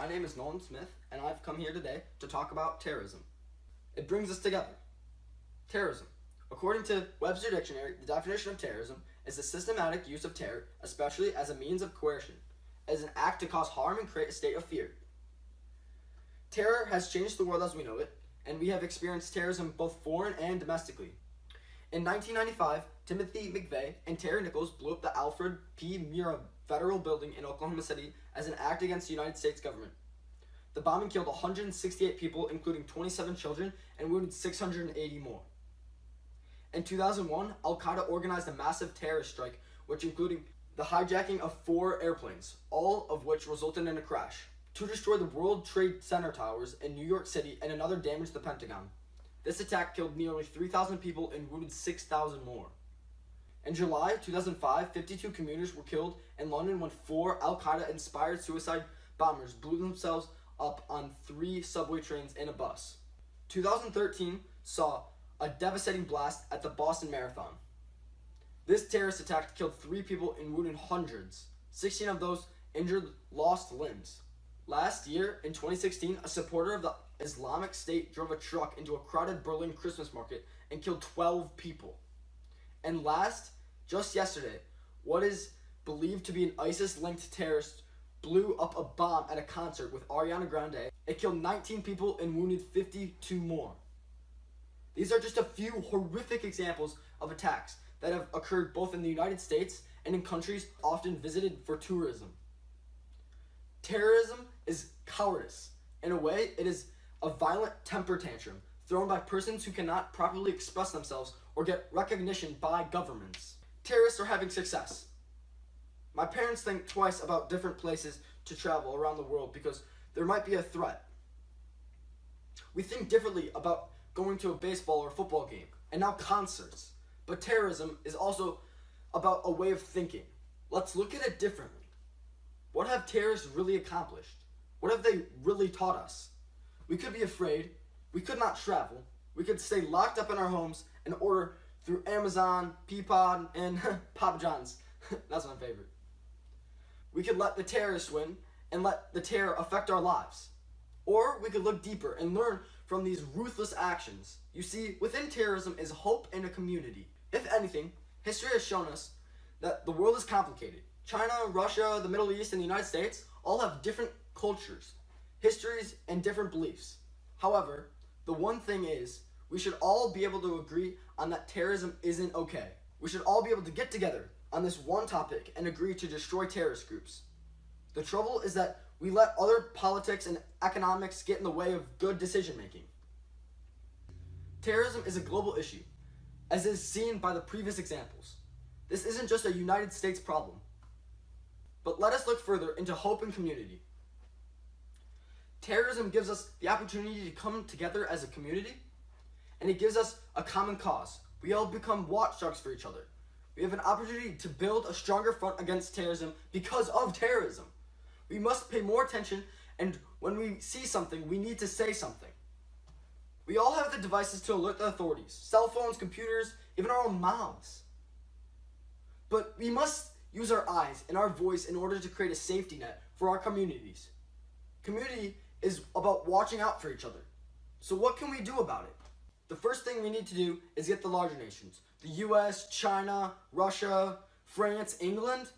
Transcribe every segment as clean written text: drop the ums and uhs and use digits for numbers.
My name is Nolan Smith, and I've come here today to talk about terrorism. It brings us together. Terrorism. According to Webster Dictionary, the definition of terrorism is the systematic use of terror, especially as a means of coercion, as an act to cause harm and create a state of fear. Terror has changed the world as we know it, and we have experienced terrorism both foreign and domestically. In 1995, Timothy McVeigh and Terry Nichols blew up the Alfred P. Murrah Federal Building in Oklahoma City as an act against the United States government. The bombing killed 168 people, including 27 children, and wounded 680 more. In 2001, Al-Qaeda organized a massive terrorist strike, which included the hijacking of 4 airplanes, all of which resulted in a crash, to destroy the World Trade Center towers in New York City and another damaged the Pentagon. This attack killed nearly 3,000 people and wounded 6,000 more. In July 2005, 52 commuters were killed in London when 4 Al-Qaeda-inspired suicide bombers blew themselves up on 3 subway trains and a bus. 2013 saw a devastating blast at the Boston Marathon. This terrorist attack killed 3 people and wounded hundreds. 16 of those injured lost limbs. Last year, in 2016, a supporter of the Islamic State drove a truck into a crowded Berlin Christmas market and killed 12 people. And last, just yesterday, what is believed to be an ISIS-linked terrorist blew up a bomb at a concert with Ariana Grande. It killed 19 people and wounded 52 more. These are just a few horrific examples of attacks that have occurred both in the United States and in countries often visited for tourism. Terrorism is cowardice. In a way, it is a violent temper tantrum thrown by persons who cannot properly express themselves or get recognition by governments. Terrorists are having success. My parents think twice about different places to travel around the world because there might be a threat. We think differently about going to a baseball or football game, and now concerts. But terrorism is also about a way of thinking. Let's look at it differently. What have terrorists really accomplished? What have they really taught us? We could be afraid. We could not travel. We could stay locked up in our homes and order through Amazon, Peapod, and Papa John's. That's my favorite. We could let the terrorists win and let the terror affect our lives. Or we could look deeper and learn from these ruthless actions. You see, within terrorism is hope and a community. If anything, history has shown us that the world is complicated. China, Russia, the Middle East, and the United States all have different cultures, histories, and different beliefs. However, the one thing is, we should all be able to agree on that terrorism isn't okay. We should all be able to get together on this one topic and agree to destroy terrorist groups. The trouble is that we let other politics and economics get in the way of good decision making. Terrorism is a global issue, as is seen by the previous examples. This isn't just a United States problem. But let us look further into hope and community. Terrorism gives us the opportunity to come together as a community, and it gives us a common cause. We all become watchdogs for each other. We have an opportunity to build a stronger front against terrorism because of terrorism. We must pay more attention, and when we see something, we need to say something. We all have the devices to alert the authorities, cell phones, computers, even our own mouths. But we must use our eyes and our voice in order to create a safety net for our communities. Community is about watching out for each other. So what can we do about it? The first thing we need to do is get the larger nations, the US, China, Russia, France, England,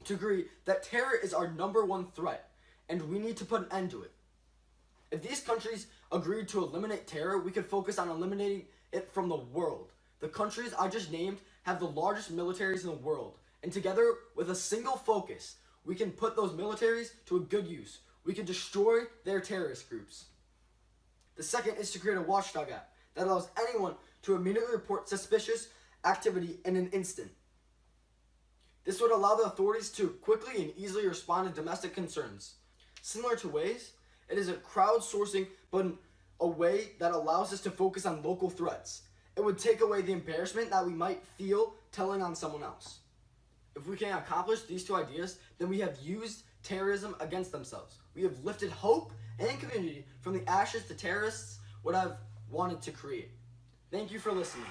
to agree that terror is our #1 threat, and we need to put an end to it. If these countries agreed to eliminate terror, we could focus on eliminating it from the world. The countries I just named have the largest militaries in the world, and together with a single focus, we can put those militaries to a good use. We can destroy their terrorist groups. The second is to create a watchdog app that allows anyone to immediately report suspicious activity in an instant. This would allow the authorities to quickly and easily respond to domestic concerns. Similar to Waze, it is a crowdsourcing, but in a way that allows us to focus on local threats. It would take away the embarrassment that we might feel telling on someone else. If we can accomplish these 2 ideas, then we have used terrorism against themselves. We have lifted hope and community from the ashes the terrorists would have wanted to create. Thank you for listening.